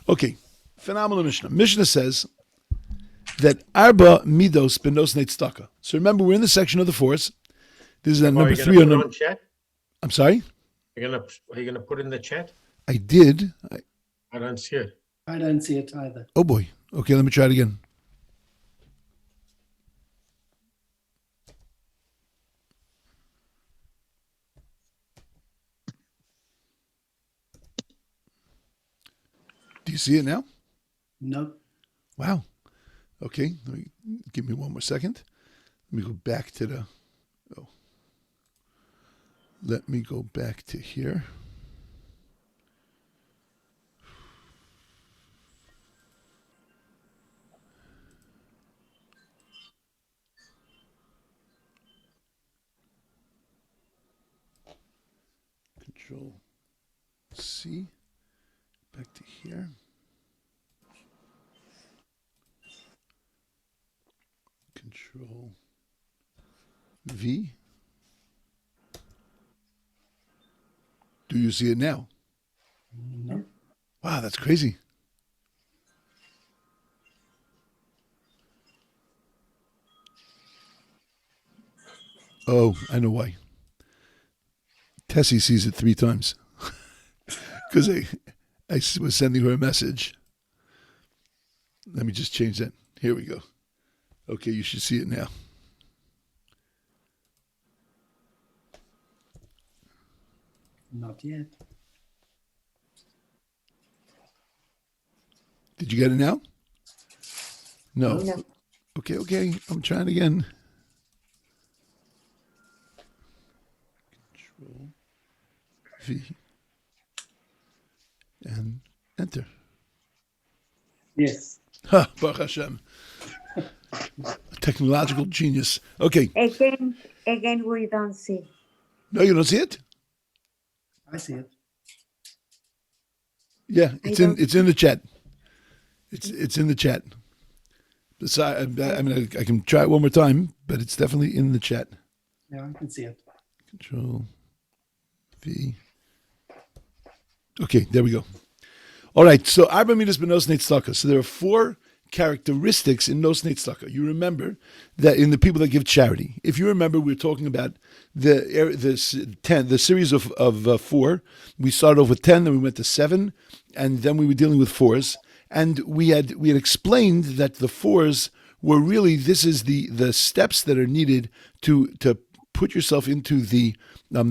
Okay, phenomenal Mishnah. Mishnah says that Arba Midos Benos Tzedakah. So remember, we're in the section of the force. This is number 3 on number. Chat? I'm sorry? Are you gonna put in the chat? I did. I don't see it. I don't see it either. Oh boy. Okay, let me try it again. Do you see it now? No. Wow. Okay, give me one more second. Let me go back to the. Oh. Let me go back to here. Control C. Back to here. Control V. Do you see it now? No. Wow, that's crazy. Oh, I know why. Tessie sees it 3 times. Because I was sending her a message. Let me just change that. Here we go. Okay, you should see it now. Not yet. Did you get it now? No. No. Okay. I'm trying again. Control V. And enter. Yes. Ha, Baruch Hashem. Technological genius. Okay. Again, we don't see. No, you don't see it? I see it. Yeah, it's in the chat. It's in the chat. Besides, I mean, I can try it one more time, but it's definitely in the chat. Yeah, I can see it. Control V. Okay, there we go. All right, so Arba Midas Benos Tzedakah. So there are 4 characteristics in Nos Tzedakah. You remember that in the people that give charity. If you remember, we were talking about the series of 4. We started off with 10, then we went to 7, and then we were dealing with 4s. And we had explained that the 4s were really, this is the steps that are needed to put yourself into the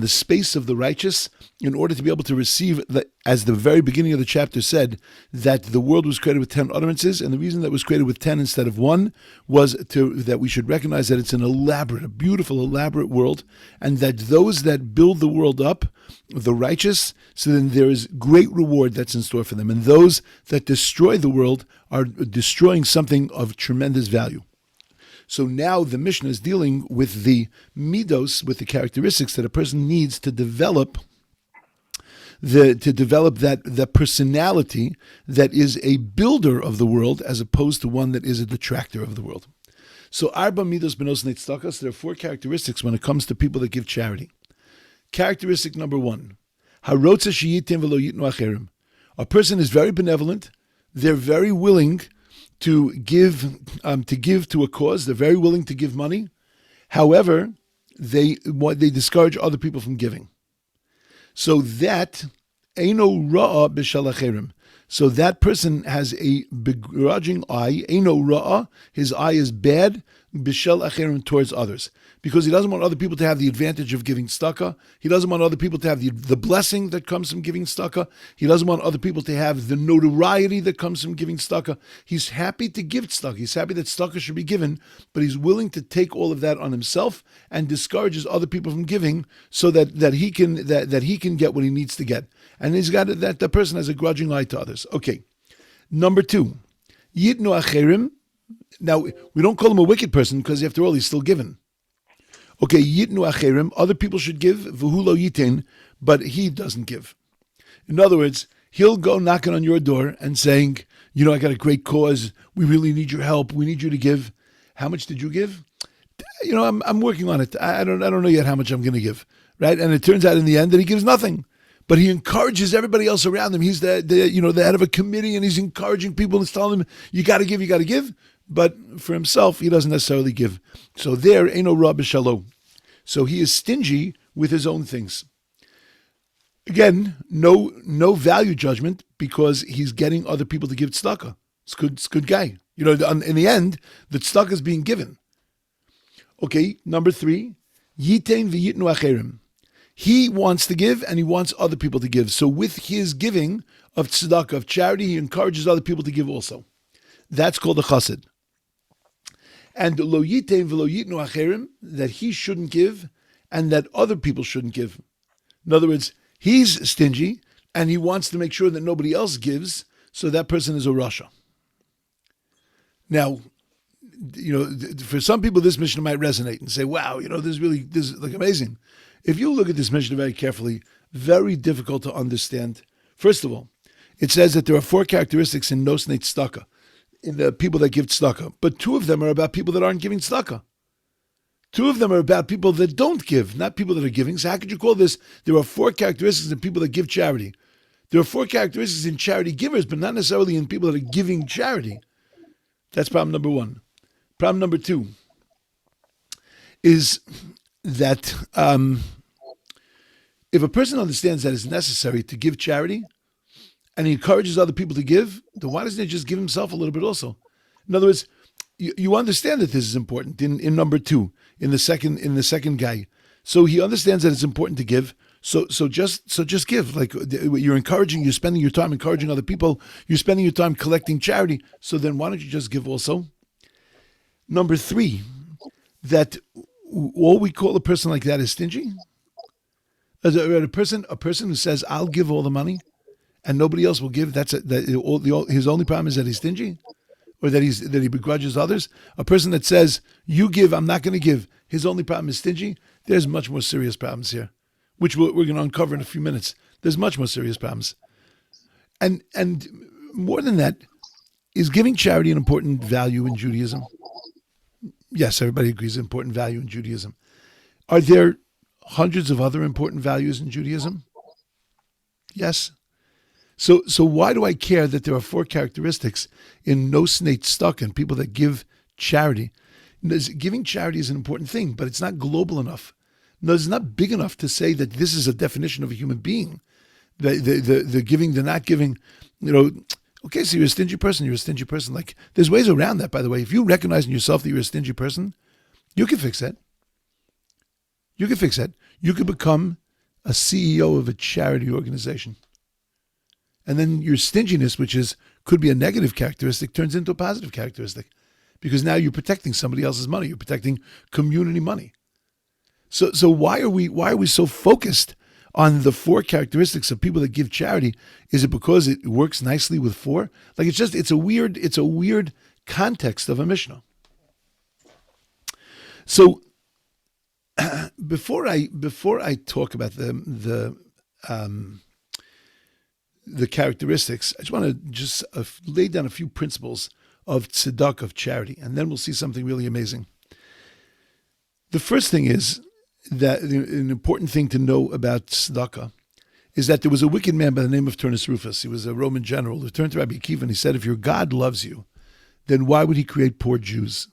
space of the righteous in order to be able to receive, as the very beginning of the chapter said, that the world was created with 10 utterances, and the reason that it was created with 10 instead of 1 was that we should recognize that it's a beautiful, elaborate world, and that those that build the world up, the righteous, so then there is great reward that's in store for them, and those that destroy the world are destroying something of tremendous value. So now the Mishnah is dealing with the midos, with the characteristics that a person needs to develop that personality that is a builder of the world as opposed to one that is a detractor of the world. So Arba Midos Benos Tzedakah, there are 4 characteristics when it comes to people that give charity. Characteristic number 1, Harotza sheyitim v'lo yitnu acherim. A person is very benevolent. They're very willing to give to a cause. They're very willing to give money. However, they discourage other people from giving. So that eino ra'a b'shal acherim. So that person has a begrudging eye. Eino ra'a, his eye is bad b'shal acherim, towards others, because he doesn't want other people to have the advantage of giving tzedakah. He doesn't want other people to have the blessing that comes from giving tzedakah. He doesn't want other people to have the notoriety that comes from giving tzedakah. He's happy to give tzedakah. He's happy that tzedakah should be given, but he's willing to take all of that on himself and discourages other people from giving, so that he can get what he needs to get. And he's got that the person has a grudging eye to others. Okay, number 2, yitnu acherim. Now, we don't call him a wicked person because, after all, he's still given. Okay, yitnu acherim, other people should give, v'hu lo yitin, but he doesn't give. In other words, he'll go knocking on your door and saying, I got a great cause, we really need your help, we need you to give. How much did you give? I'm working on it. I don't know yet how much I'm going to give, right? And it turns out in the end that he gives nothing. but he encourages everybody else around him. He's the head of a committee, and he's encouraging people and telling them, you got to give. But for himself, he doesn't necessarily give. So there, Eino Rabbi Shalom. So he is stingy with his own things. Again, no value judgment because he's getting other people to give tzedakah. It's good guy. In the end, the tzedakah is being given. Okay, number 3, Yitain v'yitnu acherim. He wants to give and he wants other people to give. So with his giving of tzedakah, of charity, he encourages other people to give also. That's called a chassid. And lo yitain v'lo yitnu acherim, that he shouldn't give and that other people shouldn't give. In other words, he's stingy and he wants to make sure that nobody else gives, so that person is a rasha. Now, for some people, this mishna might resonate and say, wow, this is like amazing. If you look at this mishna very carefully, very difficult to understand. First of all, it says that there are 4 characteristics in nosnei tzedakah, in the people that give tzedakah, but 2 of them are about people that aren't giving tzedakah. 2 of them are about people that don't give, not people that are giving. So how could you call this? There are 4 characteristics in people that give charity. There are 4 characteristics in charity givers, but not necessarily in people that are giving charity. That's problem number 1. Problem number 2 is that if a person understands that it's necessary to give charity and he encourages other people to give, then why doesn't he just give himself a little bit also? In other words, you understand that this is important in number 2, in the second guy. So he understands that it's important to give. So just give. Like you're spending your time encouraging other people. You're spending your time collecting charity. So then why don't you just give also? Number 3, that all we call a person like that is stingy. A person who says, I'll give all the money and nobody else will give, his only problem is that he's stingy, or that he begrudges others. A person that says, you give, I'm not going to give, his only problem is stingy. There's much more serious problems here, which we're going to uncover in a few minutes. There's much more serious problems. And more than that, is giving charity an important value in Judaism? Yes, everybody agrees, an important value in Judaism. Are there hundreds of other important values in Judaism? Yes. So why do I care that there are 4 characteristics in nosnei tzedakah, and people that give charity? Giving charity is an important thing, but it's not global enough. No, it's not big enough to say that this is a definition of a human being. The giving, the not giving, okay, so you're a stingy person. Like, there's ways around that, by the way. If you recognize in yourself that you're a stingy person, you can fix that. You could become a CEO of a charity organization. And then your stinginess, which could be a negative characteristic, turns into a positive characteristic. Because now you're protecting somebody else's money. You're protecting community money. So why are we so focused on the 4 characteristics of people that give charity? Is it because it works nicely with 4? Like it's a weird context of a Mishnah. So before I talk about the characteristics, I just want to lay down a few principles of tzedakah, of charity, and then we'll see something really amazing. The first thing is that an important thing to know about tzedakah is that there was a wicked man by the name of Turnus Rufus. He was a Roman general who turned to Rabbi Akiva and he said, if your God loves you, then why would he create poor Jews?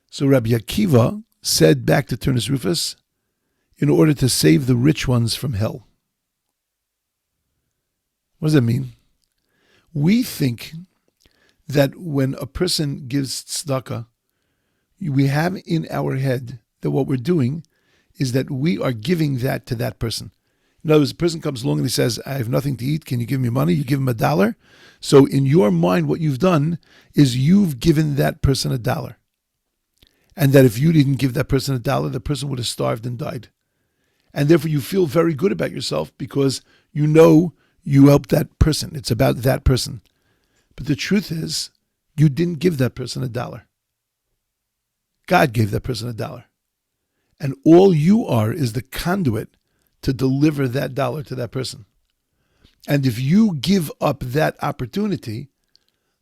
So Rabbi Akiva said back to Turnus Rufus, in order to save the rich ones from hell. What does that mean? We think that when a person gives tzedakah, we have in our head that what we're doing is that we are giving that to that person. In other words, a person comes along and he says, I have nothing to eat, can you give me money? You give him $1. So in your mind, what you've done is you've given that person $1. And that if you didn't give that person $1, the person would have starved and died. And therefore you feel very good about yourself because you know you helped that person. It's about that person. But the truth is, you didn't give that person $1. God gave that person $1. And all you are is the conduit to deliver that $1 to that person. And if you give up that opportunity,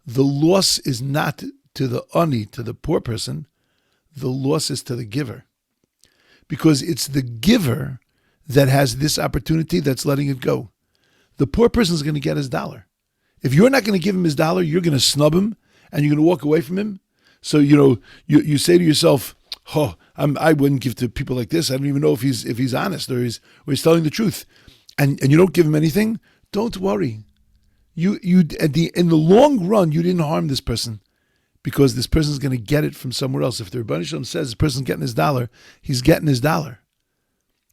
the loss is not to the ani, to the poor person, the loss is to the giver. Because it's the giver that has this opportunity that's letting it go. The poor person is going to get his dollar. If you're not going to give him his dollar, you're going to snub him and you're going to walk away from him. So, you say to yourself, I wouldn't give to people like this. I don't even know if he's honest or he's telling the truth. And you don't give him anything. Don't worry. In the long run, you didn't harm this person because this person is going to get it from somewhere else. If the Rebbeinu Shalom says this person's getting his dollar, he's getting his dollar.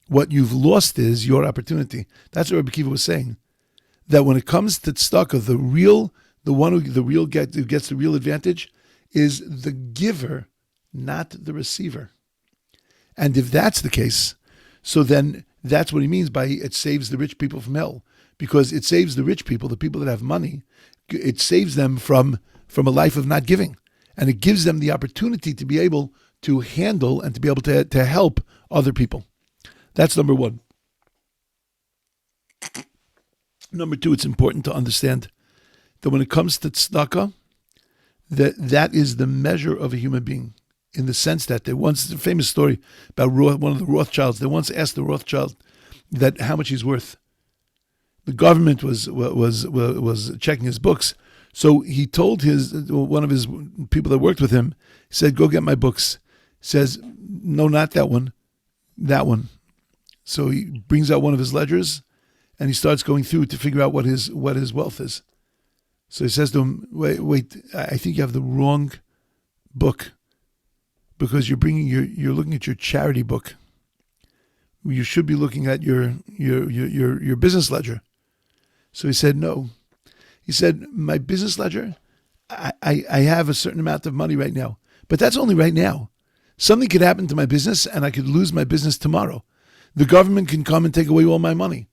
What you've lost is your opportunity. That's what Rabbi Kiva was saying. That when it comes to tzedakah, the one who gets the real advantage is the giver, not the receiver. And if that's the case, so then that's what he means by it saves the rich people from hell. Because it saves the rich people, the people that have money, it saves them from a life of not giving. And it gives them the opportunity to be able to handle and to be able to help other people. That's number one. Number two, it's important to understand that when it comes to tzedakah, that is the measure of a human being, in the sense that a famous story about one of the Rothschilds. They once asked the Rothschild that how much he's worth. The government was checking his books, so he told one of his people that worked with him. He said, "Go get my books." He says, "No, not that one, that one." So he brings out one of his ledgers, and he starts going through to figure out what his wealth is. So he says to him, "Wait, I think you have the wrong book, because you're looking at your charity book. You should be looking at your business ledger." So he said, "No." He said, "My business ledger, I have a certain amount of money right now, but that's only right now. Something could happen to my business, and I could lose my business tomorrow. The government can come and take away all my money.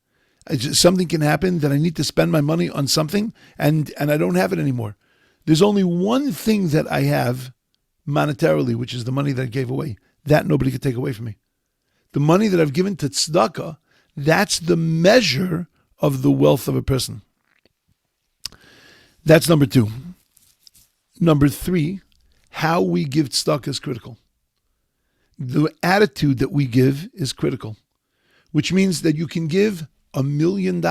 Something can happen that I need to spend my money on something, and I don't have it anymore. There's only one thing that I have monetarily, which is the money that I gave away. That nobody could take away from me. The money that I've given to tzedakah, that's the measure of the wealth of a person." That's number two. Number three, how we give tzedakah is critical. The attitude that we give is critical, which means that you can give $1 million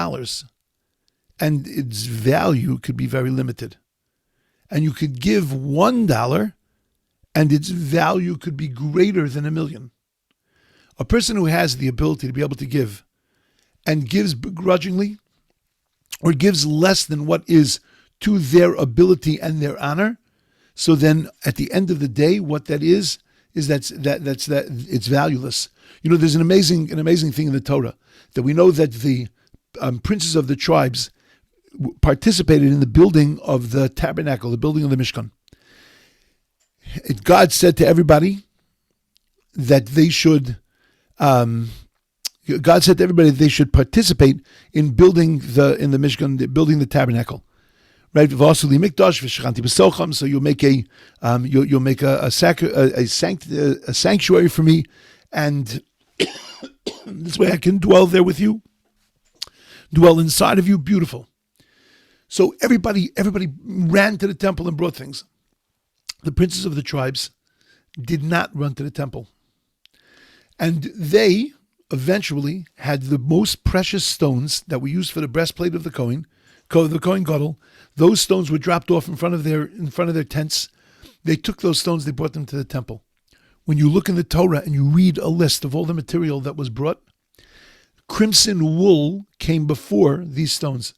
and its value could be very limited. And you could give $1 and its value could be greater than $1 million. A person who has the ability to be able to give and gives begrudgingly or gives less than what is to their ability and their honor, so then at the end of the day, what that is that it's valueless. There's an amazing thing in the Torah that we know that the princes of the tribes participated in the building of the tabernacle, the building of the Mishkan. God said to everybody that they should. God said to everybody that they should participate in building the Mishkan, building the tabernacle. Right? So you'll make a sanctuary for me, and this way I can dwell there with you, dwell inside of you. Beautiful. So everybody ran to the temple and brought things. The princes of the tribes did not run to the temple, and they eventually had the most precious stones that were used for the breastplate of the Kohen Gadol. Those stones were dropped off in front of their tents. They took those stones, they brought them to the temple. When you look in the Torah and you read a list of all the material that was brought, crimson wool came before these stones.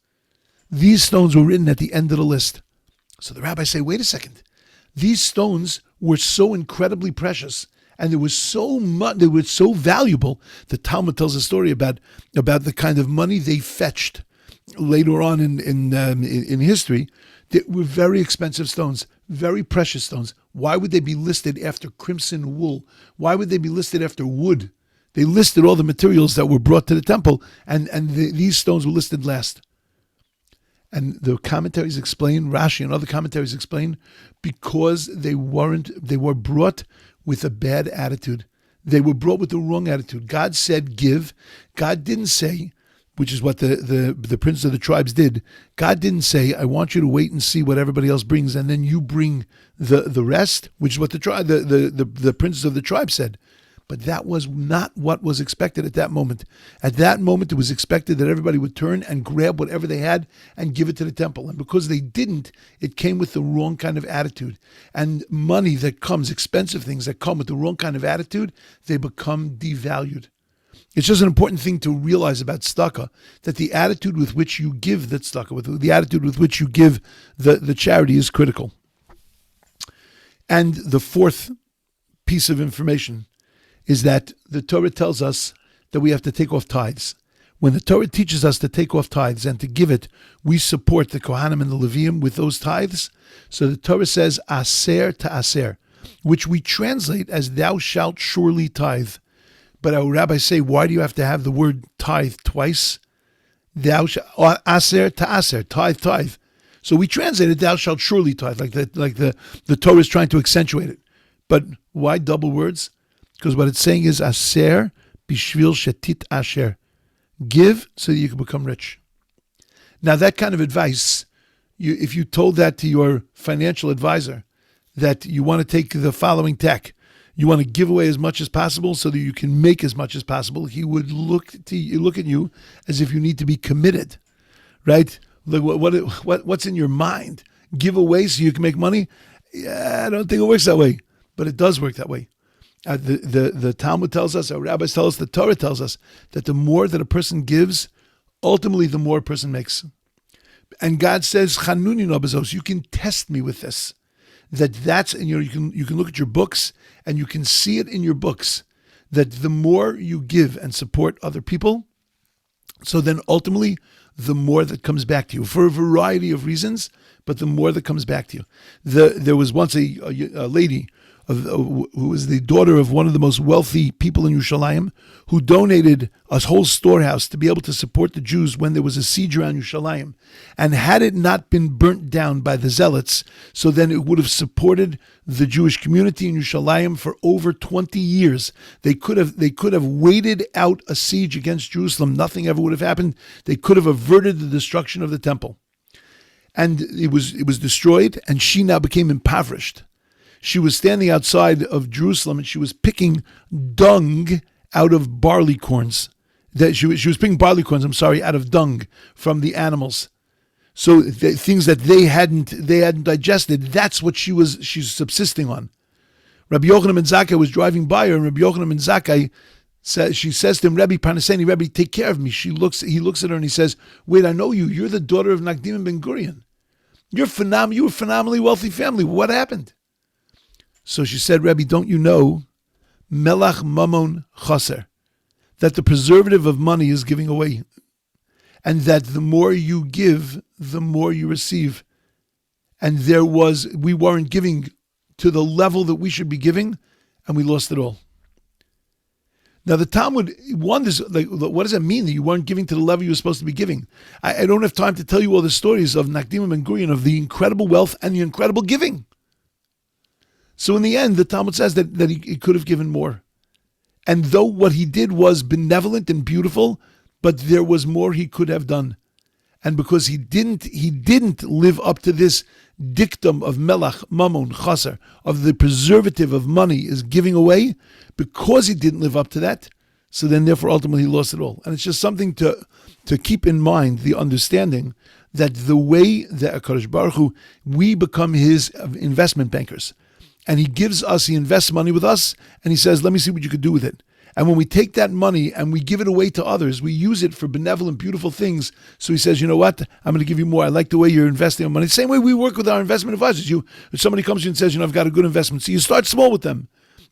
These stones were written at the end of the list. So the rabbis say, wait a second. These stones were so incredibly precious, and they were so valuable. The Talmud tells a story about the kind of money they fetched later on in history. They were very expensive stones, very precious stones. Why would they be listed after crimson wool? Why would they be listed after wood? They listed all the materials that were brought to the temple, and these stones were listed last. And the commentaries explain, Rashi and other commentaries explain, because they were brought with a bad attitude. They were brought with the wrong attitude. God said give. God didn't say, which is what the princes of the tribes did. God didn't say, I want you to wait and see what everybody else brings, and then you bring the rest, which is what the princes of the tribe said. But that was not what was expected at that moment. At that moment, it was expected that everybody would turn and grab whatever they had and give it to the temple. And because they didn't, it came with the wrong kind of attitude. And money that comes, expensive things that come with the wrong kind of attitude, they become devalued. It's just an important thing to realize about tzedakah, that the attitude with which you give the tzedakah, with the attitude with which you give the charity is critical. And the fourth piece of information is that the Torah tells us that we have to take off tithes. When the Torah teaches us to take off tithes and to give it, we support the Kohanim and the Leviim with those tithes. So the Torah says, aser to aser, which we translate as thou shalt surely tithe. But our rabbis say, why do you have to have the word tithe twice? Aser to aser, tithe. So we translate it, thou shalt surely tithe, like the Torah is trying to accentuate it. But why double words? Because what it's saying is aser bishvil shetit asher. Give so that you can become rich. Now that kind of advice, if you told that to your financial advisor, that you want to take the following tack, you want to give away as much as possible so that you can make as much as possible, he would look at you as if you need to be committed, right? Like what's in your mind? Give away so you can make money? Yeah, I don't think it works that way, but it does work that way. The Talmud tells us, our rabbis tell us, the Torah tells us that the more that a person gives, ultimately the more a person makes. And God says, "Chanuni no bezos," you can test me with this. That's and you can look at your books and you can see it in your books that the more you give and support other people, so then ultimately the more that comes back to you for a variety of reasons, but the more that comes back to you. There was once a lady who was the daughter of one of the most wealthy people in Yerushalayim, who donated a whole storehouse to be able to support the Jews when there was a siege around Yerushalayim. And had it not been burnt down by the zealots, so then it would have supported the Jewish community in Yerushalayim for over 20 years. They could have waited out a siege against Jerusalem. Nothing ever would have happened. They could have averted the destruction of the temple. And it was destroyed, and she now became impoverished. She was standing outside of Jerusalem and she was picking dung out of barley corns. She was picking barley corns, out of dung from the animals. So things that they hadn't digested, that's what she's subsisting on. Rabbi Yochanan ben Zakkai was driving by her, and Rabbi Yochanan ben Zakkai says to him, Rabbi Parnaseni, Rabbi, take care of me. He looks at her and he says, wait, I know you. You're the daughter of Nakdim ben Gurion. You were a phenomenally wealthy family. What happened? So she said, Rebbe, don't you know, melach mamon chaser, that the preservative of money is giving away, and that the more you give, the more you receive. And we weren't giving to the level that we should be giving, and we lost it all. Now the Talmud wonders, what does it mean that you weren't giving to the level you were supposed to be giving? I don't have time to tell you all the stories of Nakdim ben Gurion, of the incredible wealth and the incredible giving. So in the end, the Talmud says that he could have given more. And though what he did was benevolent and beautiful, but there was more he could have done. And because he didn't live up to this dictum of melach, mamon, chaser, of the preservative of money is giving away, because he didn't live up to that, so then therefore ultimately he lost it all. And it's just something to keep in mind, the understanding that the way that HaKadosh Baruch Hu, we become his investment bankers. And he invests money with us, and he says, let me see what you could do with it. And when we take that money and we give it away to others, we use it for benevolent, beautiful things. So he says, you know what? I'm going to give you more. I like the way you're investing our money. The same way we work with our investment advisors. If somebody comes to you and says, I've got a good investment. So you start small with them.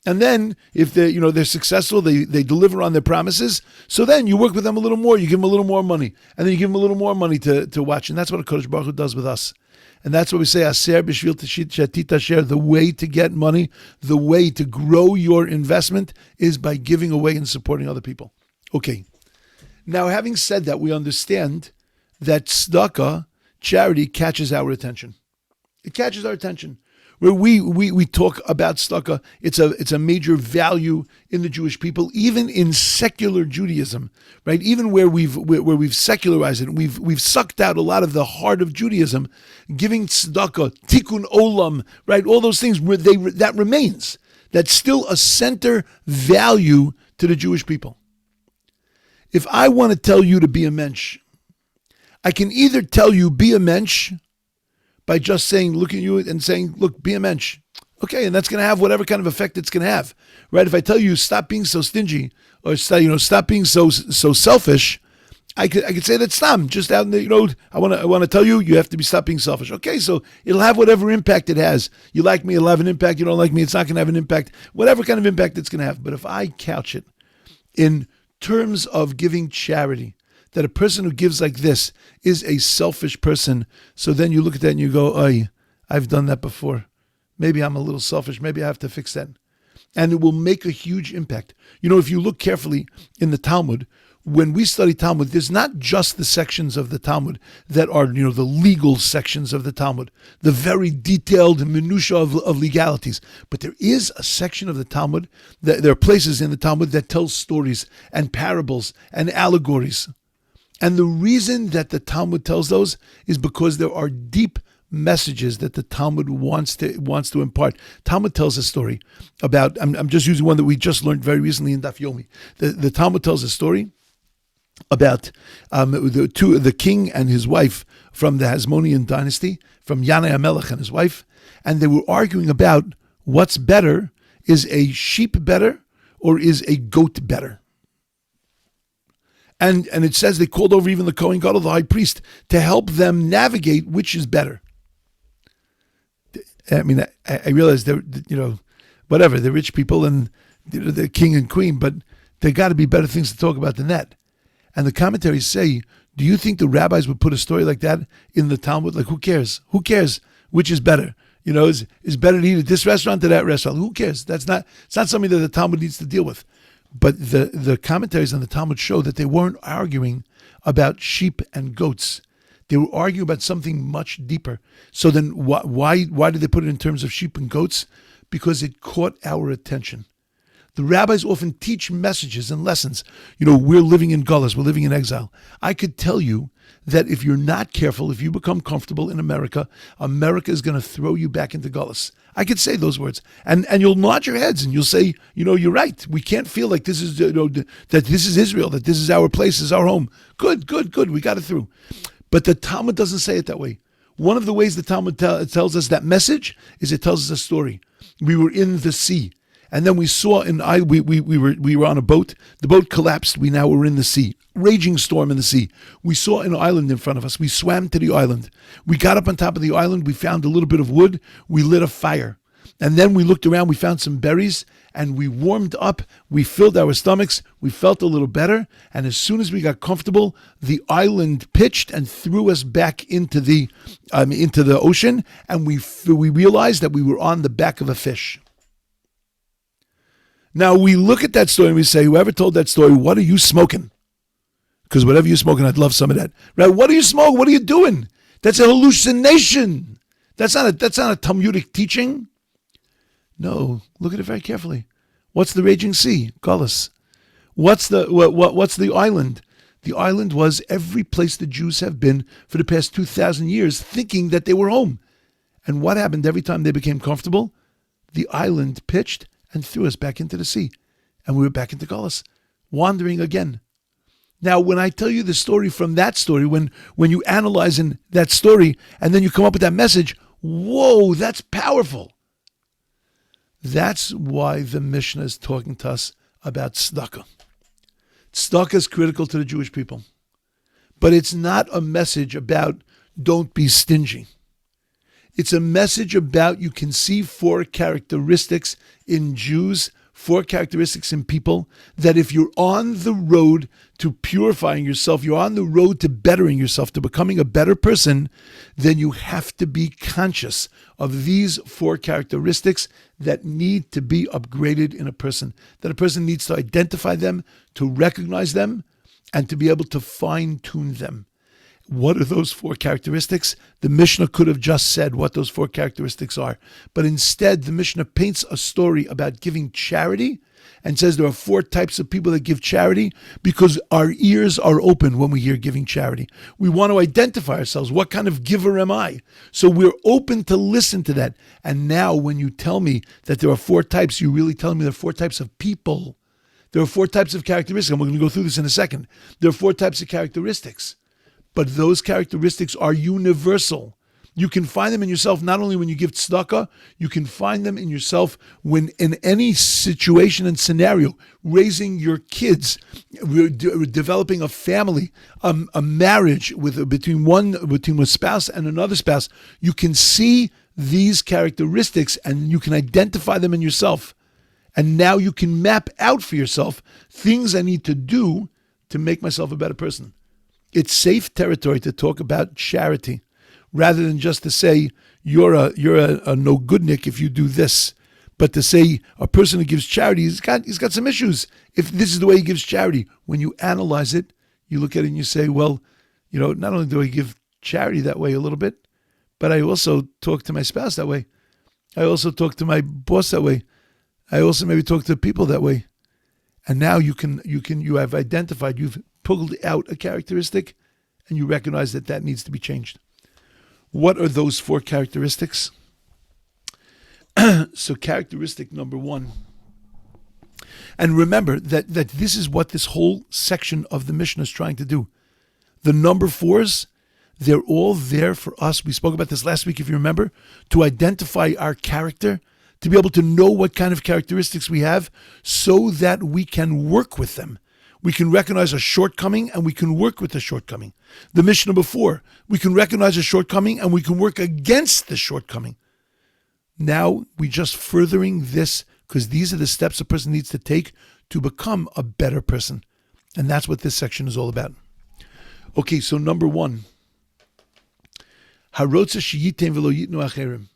And then if they're successful, they deliver on their promises. So then you work with them a little more. You give them a little more money. And then you give them a little more money to watch. And that's what HaKadosh Baruch Hu does with us. And that's what we say, aser b'shvil shetit asher, the way to get money, the way to grow your investment is by giving away and supporting other people. Okay. Now, having said that, we understand that tzedakah, charity, catches our attention. It catches our attention. Where we talk about tzedakah, it's a major value in the Jewish people, even in secular Judaism, right? Even where we've secularized it, we've sucked out a lot of the heart of Judaism, giving tzedakah, tikkun olam, right? All those things that remains. That's still a center value to the Jewish people. If I want to tell you to be a mensch, I can either tell you be a mensch by just saying, look at you and saying, look, be a mensch. Okay, and that's going to have whatever kind of effect it's going to have, right? If I tell you stop being so stingy or stop being so selfish, I could say that stam just out in the, I want to tell you have to stop being selfish. Okay, so it'll have whatever impact it has. You like me, it'll have an impact. You don't like me, it's not going to have an impact. Whatever kind of impact it's going to have. But if I couch it in terms of giving charity, that a person who gives like this is a selfish person, so then you look at that and you go, "Oy, I've done that before. Maybe I'm a little selfish. Maybe I have to fix that." And it will make a huge impact. If you look carefully in the Talmud, when we study Talmud, there's not just the sections of the Talmud that are, the legal sections of the Talmud, the very detailed minutiae of legalities. But there is a section of the Talmud, there are places in the Talmud that tell stories and parables and allegories. And the reason that the Talmud tells those is because there are deep messages that the Talmud wants to impart. Talmud tells a story about, I'm just using one that we just learned very recently in Daf Yomi. The Talmud tells a story about the king and his wife from the Hasmonean dynasty, from Yanai HaMelech and his wife, and they were arguing about what's better. Is a sheep better or is a goat better? And it says they called over even the Kohen Gadol, the high priest, to help them navigate which is better. I mean, I realize they're, whatever, they're rich people and they're king and queen, but there got to be better things to talk about than that. And the commentaries say, do you think the rabbis would put a story like that in the Talmud? Like, who cares? Who cares which is better? Is better to eat at this restaurant or that restaurant? Who cares? It's not something that the Talmud needs to deal with. But the commentaries on the Talmud show that they weren't arguing about sheep and goats. They were arguing about something much deeper. So then why did they put it in terms of sheep and goats? Because it caught our attention. The rabbis often teach messages and lessons. We're living in Gullus, we're living in exile. I could tell you that if you're not careful, if you become comfortable in America, America is going to throw you back into Gullus. I could say those words, and you'll nod your heads and you'll say, you're right. We can't feel like this is, that this is Israel, that this is our place, this is our home. Good. We got it through. But the Talmud doesn't say it that way. One of the ways the Talmud tells us that message is it tells us a story. We were in the sea. And then we saw we were on a boat. The boat collapsed. We now were in the sea. Raging storm in the sea. We saw an island in front of us. We swam to the island. We got up on top of the island. We found a little bit of wood. We lit a fire. And then we looked around. We found some berries and we warmed up. We filled our stomachs. We felt a little better. And as soon as we got comfortable, the island pitched and threw us back into the ocean. And we realized that we were on the back of a fish. Now, we look at that story and we say, whoever told that story, what are you smoking? Because whatever you're smoking, I'd love some of that. Right? What are you smoking? What are you doing? That's a hallucination. That's not a Talmudic teaching. No, look at it very carefully. What's the raging sea? Gullus. What's the island? The island was every place the Jews have been for the past 2,000 years, thinking that they were home. And what happened every time they became comfortable? The island pitched and threw us back into the sea. And we were back into Gullus, wandering again. Now, when I tell you the story from that story, when you analyze in that story, and then you come up with that message, whoa, that's powerful. That's why the Mishnah is talking to us about tzedakah. Tzedakah is critical to the Jewish people. But it's not a message about don't be stingy. It's a message about you can see four characteristics in Jews, four characteristics in people, that if you're on the road to purifying yourself, you're on the road to bettering yourself, to becoming a better person, then you have to be conscious of these four characteristics that need to be upgraded in a person, that a person needs to identify them, to recognize them, and to be able to fine-tune them. What are those four characteristics? The Mishnah could have just said what those four characteristics are. But instead, the Mishnah paints a story about giving charity and says there are 4 types of people that give charity because our ears are open when we hear giving charity. We want to identify ourselves. What kind of giver am I? So we're open to listen to that. And now when you tell me that there are 4 types, you're really telling me there are 4 types of people. There are 4 types of characteristics. And we're going to go through this in a second. There are 4 types of characteristics. But those characteristics are universal. You can find them in yourself not only when you give tzedakah, you can find them in yourself when in any situation and scenario, raising your kids, developing a family, a marriage between a spouse and another spouse. You can see these characteristics and you can identify them in yourself. And now you can map out for yourself things I need to do to make myself a better person. It's safe territory to talk about charity, rather than just to say you're a no goodnik if you do this, but to say a person who gives charity, he's got some issues. If this is the way he gives charity, when you analyze it, you look at it and you say, well, not only do I give charity that way a little bit, but I also talk to my spouse that way. I also talk to my boss that way. I also maybe talk to people that way. And now you have identified, you've pulled out a characteristic, and you recognize that needs to be changed. What are those 4 characteristics? So characteristic number 1. And remember that this is what this whole section of the Mishnah is trying to do. The number 4s, they're all there for us. We spoke about this last week, if you remember, to identify our character, to be able to know what kind of characteristics we have so that we can work with them. We can recognize a shortcoming and we can work with the shortcoming. The Mishnah before, we can recognize a shortcoming and we can work against the shortcoming. Now we're just furthering this because these are the steps a person needs to take to become a better person. And that's what this section is all about. Okay, so number 1. Harotza sheyitem v'lo yitnu acherim.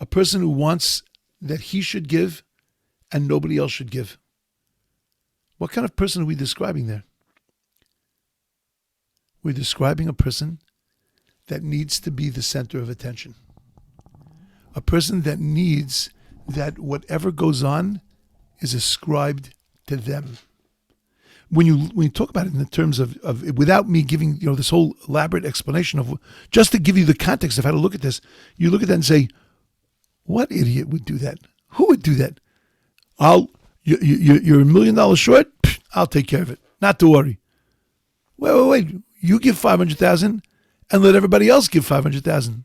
A person who wants that he should give and nobody else should give. What kind of person are we describing there? We're describing a person that needs to be the center of attention. A person that needs that whatever goes on is ascribed to them. When you talk about it in the terms of without me giving this whole elaborate explanation of, just to give you the context of how to look at this, you look at that and say, what idiot would do that? Who would do that? You're $1 million short? I'll take care of it. Not to worry. Wait. You give $500,000 and let everybody else give $500,000.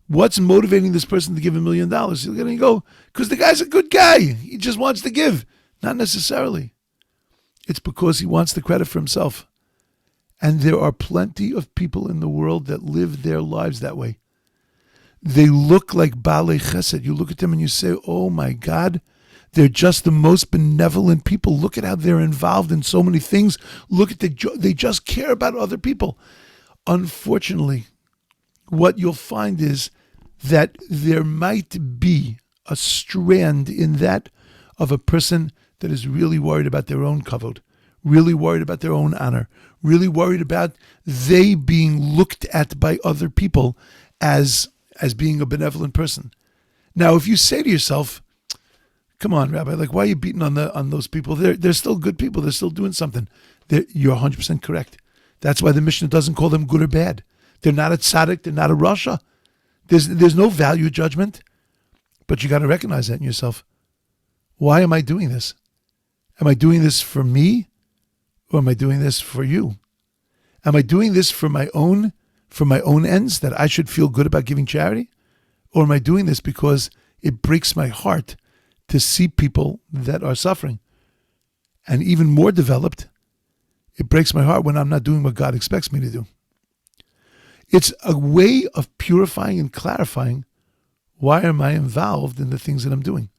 What's motivating this person to give $1 million? You're going to go, because the guy's a good guy. He just wants to give. Not necessarily. It's because he wants the credit for himself. And there are plenty of people in the world that live their lives that way. They look like Baalei Chesed. You look at them and you say, oh my God, they're just the most benevolent people. Look at how they're involved in so many things. Look at they just care about other people. Unfortunately, what you'll find is that there might be a strand in that of a person that is really worried about their own kavod, really worried about their own honor, really worried about they being looked at by other people as being a benevolent person. Now, if you say to yourself, come on, Rabbi, why are you beating on those people? They're still good people. They're still doing something. You're 100% correct. That's why the Mishnah doesn't call them good or bad. They're not a tzaddik. They're not a rasha. There's no value judgment. But you got to recognize that in yourself. Why am I doing this? Am I doing this for me, or am I doing this for you? Am I doing this for my own ends, that I should feel good about giving charity? Or am I doing this because it breaks my heart to see people that are suffering? And even more developed, it breaks my heart when I'm not doing what God expects me to do. It's a way of purifying and clarifying, why am I involved in the things that I'm doing?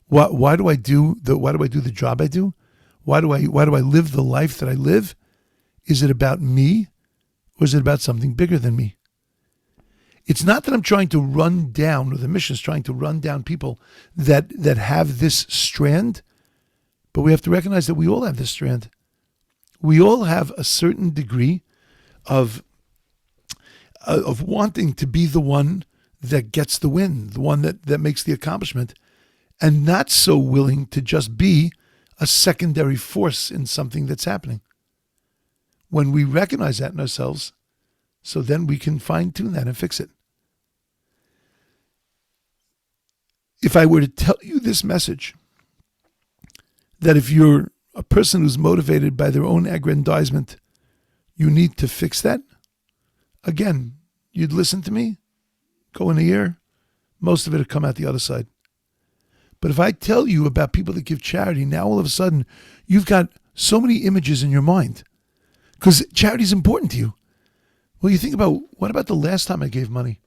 Why do I do the job I do? Why do I live the life that I live? Is it about me, or is it about something bigger than me? It's not that I'm trying to run down, or the mission is trying to run down people that have this strand, but we have to recognize that we all have this strand. We all have a certain degree of wanting to be the one that gets the win, the one that makes the accomplishment. and not so willing to just be a secondary force in something that's happening. When we recognize that in ourselves, so then we can fine-tune that and fix it. If I were to tell you this message, that if you're a person who's motivated by their own aggrandizement, you need to fix that, again, you'd listen to me, go in a year, most of it would come out the other side. But if I tell you about people that give charity, now all of a sudden, you've got so many images in your mind. Because charity is important to you. Well, you think about, what about the last time I gave money?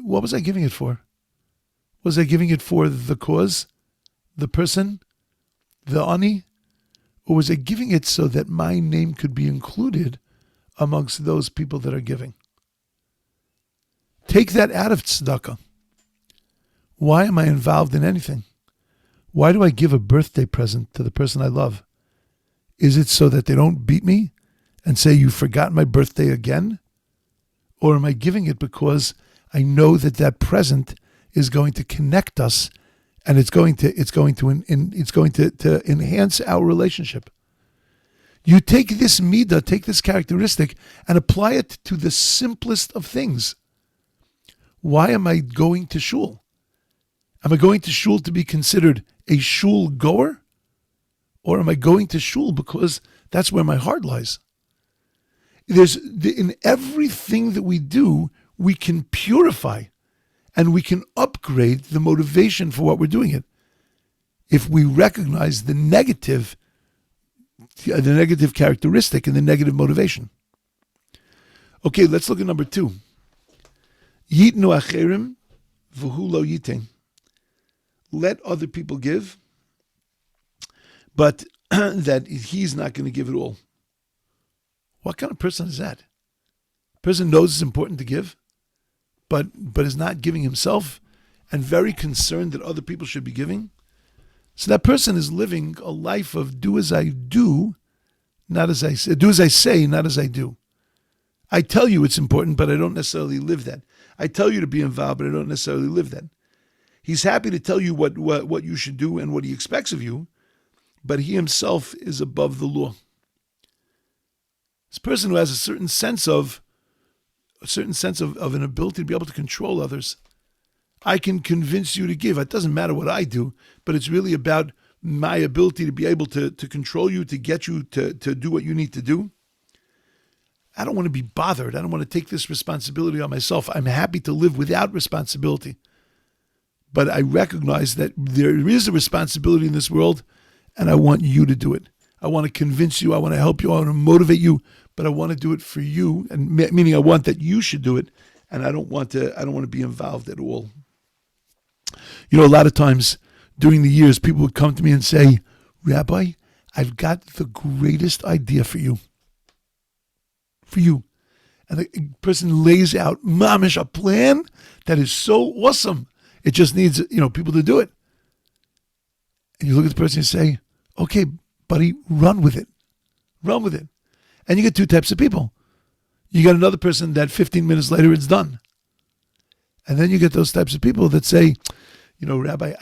What was I giving it for? Was I giving it for the cause, the person, the ani? Or was I giving it so that my name could be included amongst those people that are giving? Take that out of tzedakah. Why am I involved in anything? Why do I give a birthday present to the person I love? Is it so that they don't beat me and say, you forgot my birthday again? Or am I giving it because I know that that present is going to connect us, and it's going to enhance our relationship? You take this midah, take this characteristic, and apply it to the simplest of things. Why am I going to shul? Am I going to shul to be considered a shul goer? Or am I going to shul because that's where my heart lies? In everything that we do, we can purify and we can upgrade the motivation for what we're doing it. If we recognize the negative characteristic and the negative motivation. Okay, let's look at number 2. Yitnu acherim v'hu lo yitein. Let other people give, but that he's not going to give it all. What kind of person is that? A person knows it's important to give, but is not giving himself, and very concerned that other people should be giving. So that person is living a life of do as I do, not as I say. Do as I say, not as I do. I tell you it's important, but I don't necessarily live that. I tell you to be involved, but I don't necessarily live that. He's happy to tell you what you should do and what he expects of you, but he himself is above the law. This person who has a certain sense of an ability to be able to control others. I can convince you to give. It doesn't matter what I do, but it's really about my ability to be able to control you, to get you to do what you need to do. I don't want to be bothered. I don't want to take this responsibility on myself. I'm happy to live without responsibility. But I recognize that there is a responsibility in this world, and I want you to do it. I want to convince you. I want to help you. I want to motivate you, but I want to do it for you, and meaning I want that you should do it, and I don't want to be involved at all. You know, a lot of times during the years, people would come to me and say, Rabbi, I've got the greatest idea for you. For you. And the person lays out, mamish, a plan that is so awesome. It just needs, people to do it. And you look at the person and say, okay, buddy, run with it. Run with it. And you get 2 types of people. You get another person that 15 minutes later it's done. And then you get those types of people that say, Rabbi,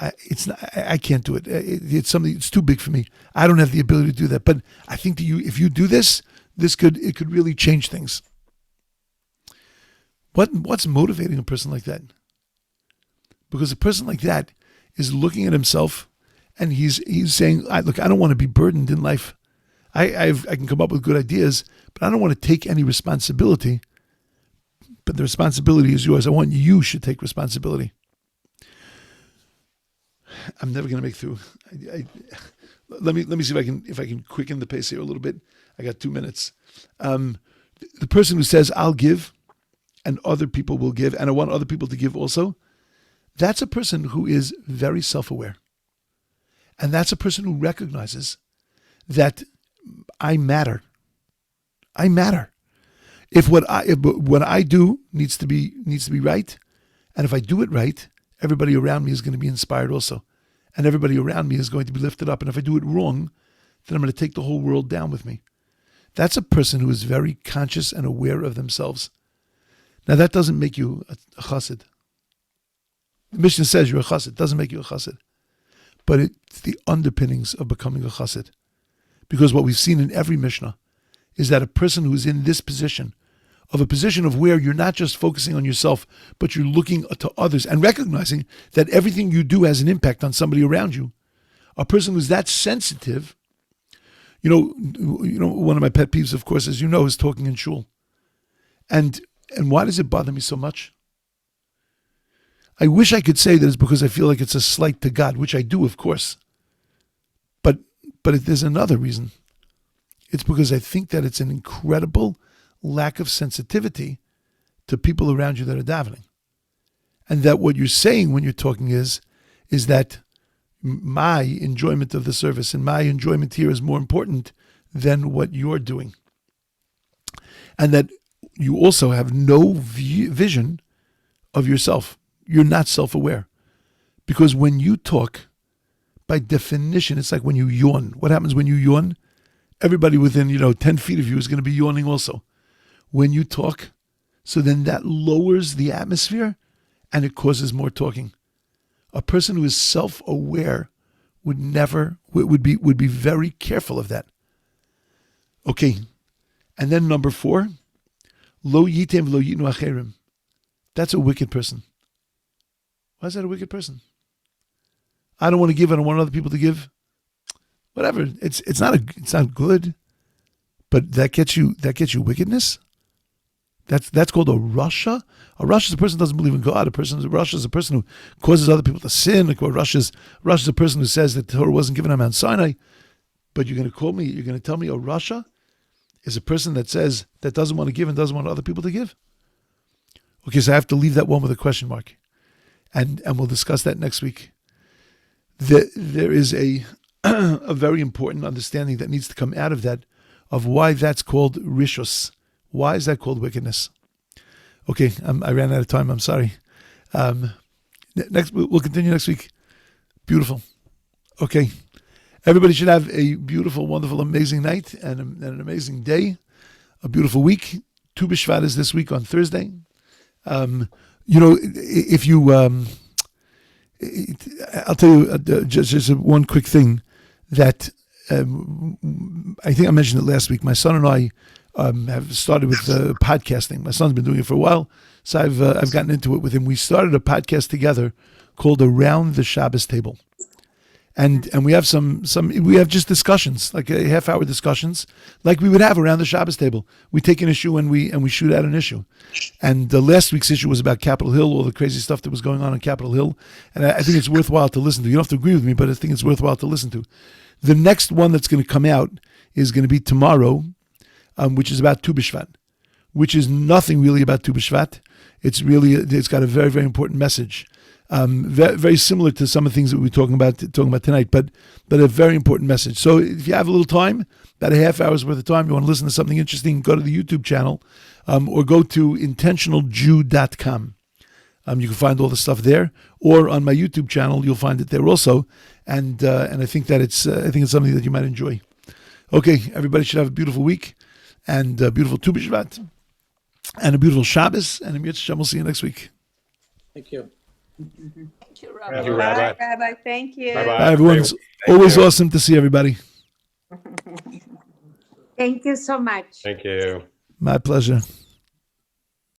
I can't do it. It's something, it's too big for me. I don't have the ability to do that. But I think that if you do this, it could really change things. What's motivating a person like that? Because a person like that is looking at himself and he's saying, look, I don't want to be burdened in life. I can come up with good ideas, but I don't want to take any responsibility. But the responsibility is yours. I want you should take responsibility. I'm never going to make through. Let me see if I can quicken the pace here a little bit. I got 2 minutes. The person who says, I'll give, and other people will give, and I want other people to give also, that's a person who is very self-aware. And that's a person who recognizes that I matter. I matter. If what I do needs to be right, and if I do it right, everybody around me is going to be inspired also. And everybody around me is going to be lifted up. And if I do it wrong, then I'm going to take the whole world down with me. That's a person who is very conscious and aware of themselves. Now that doesn't make you a chassid. The mishna says you're a chassid. It doesn't make you a chassid. but it's the underpinnings of becoming a chassid. Because what we've seen in every Mishnah is that a person who's in this position, of a position of where you're not just focusing on yourself, but you're looking to others and recognizing that everything you do has an impact on somebody around you. A person who's that sensitive, you know, one of my pet peeves, of course, as you know, is talking in shul. And why does it bother me so much? I wish I could say that it's because I feel like it's a slight to God, which I do, of course. But there's another reason. It's because I think that it's an incredible lack of sensitivity to people around you that are davening. And that what you're saying when you're talking is that my enjoyment of the service and my enjoyment here is more important than what you're doing. And that you also have no vision of yourself. You're not self-aware. Because when you talk, by definition, it's like when you yawn. What happens when you yawn? Everybody within, 10 feet of you is going to be yawning also. When you talk, so then that lowers the atmosphere and it causes more talking. A person who is self-aware would be very careful of that. Okay. And then number 4, lo yitem v'lo yitnu acherim. That's a wicked person. Why is that a wicked person? I don't want to give. I don't want other people to give. Whatever. It's not good. But that gets you wickedness. That's called a rasha. A rasha is a person who doesn't believe in God. A rasha is a person who causes other people to sin. Like a rasha is a person who says that the Torah wasn't given on Mount Sinai. But you're going to tell me a rasha is a person that says that doesn't want to give and doesn't want other people to give. Okay, so I have to leave that one with a question mark. And we'll discuss that next week. There is a very important understanding that needs to come out of that, of why that's called rishus. Why is that called wickedness? Okay, I ran out of time. I'm sorry. We'll continue next week. Beautiful. Okay. Everybody should have a beautiful, wonderful, amazing night and an amazing day. A beautiful week. Tu B'Shvat is this week on Thursday. If you, I'll tell you just one quick thing that I think I mentioned it last week. My son and I have started with podcasting. My son's been doing it for a while, so I've gotten into it with him. We started a podcast together called Around the SHABBOS Table, and we have we have just discussions, like a half-hour discussions, like we would have around the SHABBOS table. We take an issue and we shoot out an issue. And last week's issue was about Capitol Hill, all the crazy stuff that was going on Capitol Hill, and I think it's worthwhile to listen to. You don't have to agree with me, but I think it's worthwhile to listen to. The next one that's going to come out is going to be tomorrow, which is about Tu B'Shvat, which is nothing really about Tu B'Shvat. It's got a very, very important message. Very, very similar to some of the things that we're talking about tonight, but a very important message. So if you have a little time, about a half hour's worth of time, you want to listen to something interesting, go to the YouTube channel, or go to intentionaljew.com. You can find all the stuff there, or on my YouTube channel, you'll find it there also. And I think that it's something that you might enjoy. Okay, everybody should have a beautiful week and a beautiful Tu B'Shvat and a beautiful Shabbos. And we'll see you next week. Thank you. Thank you, Rabbi. Thank you, Rabbi. Bye, Rabbi. Thank you. Bye-bye. Bye, everyone. It's always awesome to see everybody. Thank you so much. Thank you. My pleasure.